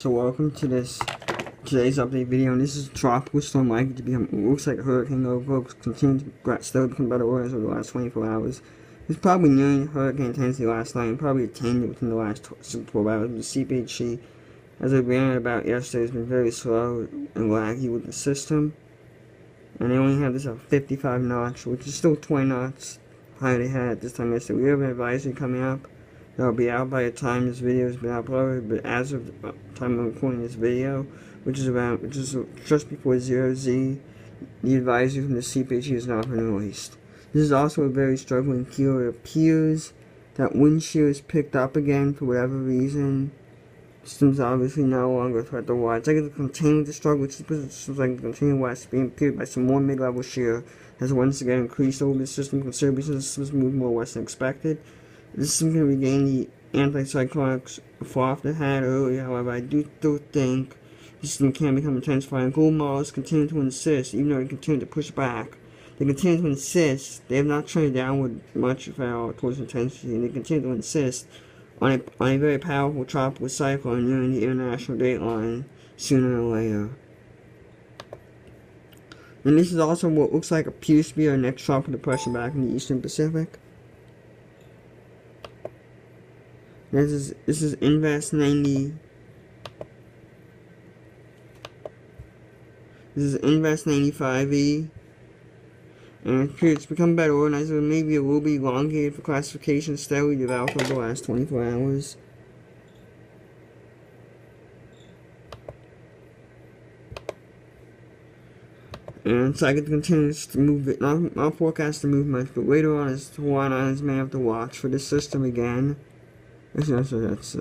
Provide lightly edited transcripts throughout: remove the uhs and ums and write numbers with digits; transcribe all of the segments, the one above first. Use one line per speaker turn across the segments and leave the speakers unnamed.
So welcome to today's update video, and this is Tropical Storm Loke to become looks like a hurricane level, continuing to still become better waters over the last 24 hours. It's probably nearing hurricane intensity last night, and probably attained it within the last 12 hours. The CPHC, as I ran about yesterday, has been very slow and laggy with the system, and they only have this at 55 knots, which is still 20 knots higher they had at this time yesterday. We have an advisory coming up that'll be out by the time this video has been uploaded, but as of the time I'm recording this video, which is just before 0Z, the advisory from the CPHC has not been released. This is also a very struggling keel. It appears that wind shear is picked up again for whatever reason. System's obviously no longer a threat to watch. It's like it's continuing to struggle. It's like continuing west, being appeared by some more mid-level shear has once again increased over the system considerably since the system moved more west than expected. This system can regain the anticyclonic froth it had earlier. However, I do still think the system can become intensifying. Global models continue to insist, even though they continue to push back. They continue to insist. They have not trended downward much, if at all, towards intensity, and they continue to insist on a very powerful tropical cyclone nearing the international dateline sooner or later. And this is also what looks like appears to be our next tropical depression back in the Eastern Pacific. This is Invest 90. This is Invest 95E, and it's become better organized. Maybe it will be elongated for classification, steadily developed over the last 24 hours. And so I get to continue to move it. Not forecast to move much, but later on, as Hawaiian Islands may have to watch for this system again. That's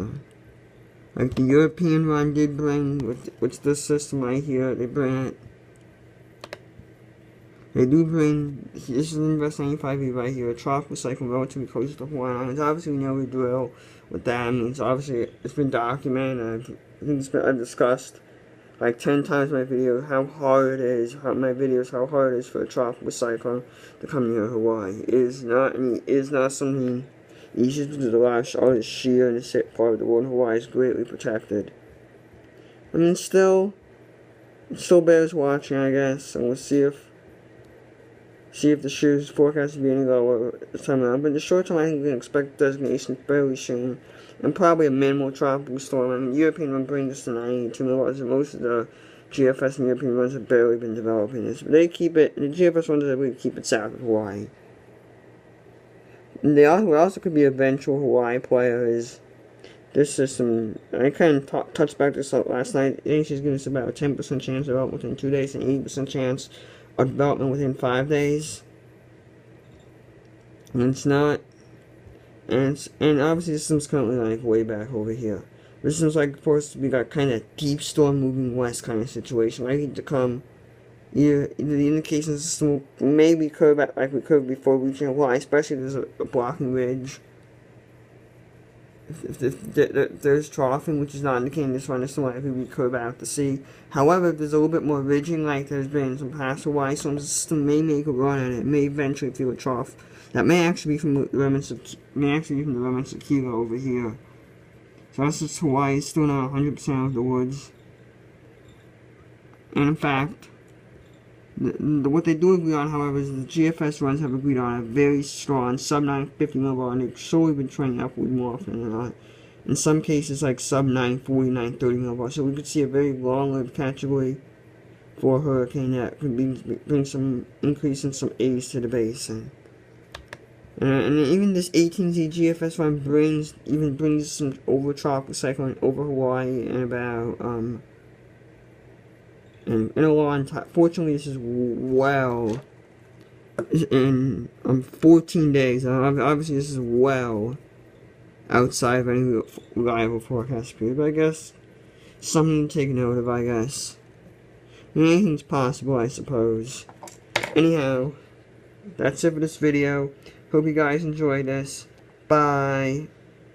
like the European run did bring, with this system right here, they do bring, this is Invest 95E right here, a tropical cyclone relatively close to Hawaiian Islands. Obviously we know the drill, what that means. Obviously it's been documented, I think I've discussed like 10 times in my video how hard it is, how hard it is for a tropical cyclone to come near Hawaii. It is not something easy because of the large all the shear in the part of the world. Hawaii is greatly protected. I mean, it still bears watching, I guess, and we'll see if the shear's forecast to be any lower this time around. But in the short term, I think we can expect designation fairly soon, and probably a minimal tropical storm. I mean, European run brings us to 92 milliwatts, and most of the GFS and European runs have barely been developing this. But they keep it, the GFS runs, I believe, keep it south of Hawaii. And what also could be a eventual Hawaii player is this system. I kind of touched back this up last night. I think she's giving us about a 10% chance of development within 2 days and 80% chance of development within 5 days. And it's not. And obviously the system's currently like way back over here. This system's like supposed to be got kind of deep storm moving west kind of situation. Likely to come. Either the indication system will maybe curve out like we curved before reaching Hawaii, especially if there's a blocking ridge. If there's troughing, which is not indicating this one, this will likely be curved out to sea. However, if there's a little bit more ridging, like there's been some past Hawaii storms, the system may make a run at it. It may eventually feel a trough. That may actually be from the remnants of Kilo over here. So that's just Hawaii, still not 100% of the woods. And in fact, what they do agree on, however, is the GFS runs have agreed on a very strong sub 950 millibar, and they've slowly been trending upward more often than not. In some cases, like sub 940, 930 millibar. So we could see a very long-lived category for a hurricane that could bring some increase in some A's to the basin. And even this 18Z GFS run brings some over tropical cyclone over Hawaii and about in a long time. Fortunately, this is well in 14 days. Obviously, this is well outside of any reliable forecast period. But I guess something to take note of. I guess anything's possible, I suppose. Anyhow, that's it for this video. Hope you guys enjoyed this. Bye.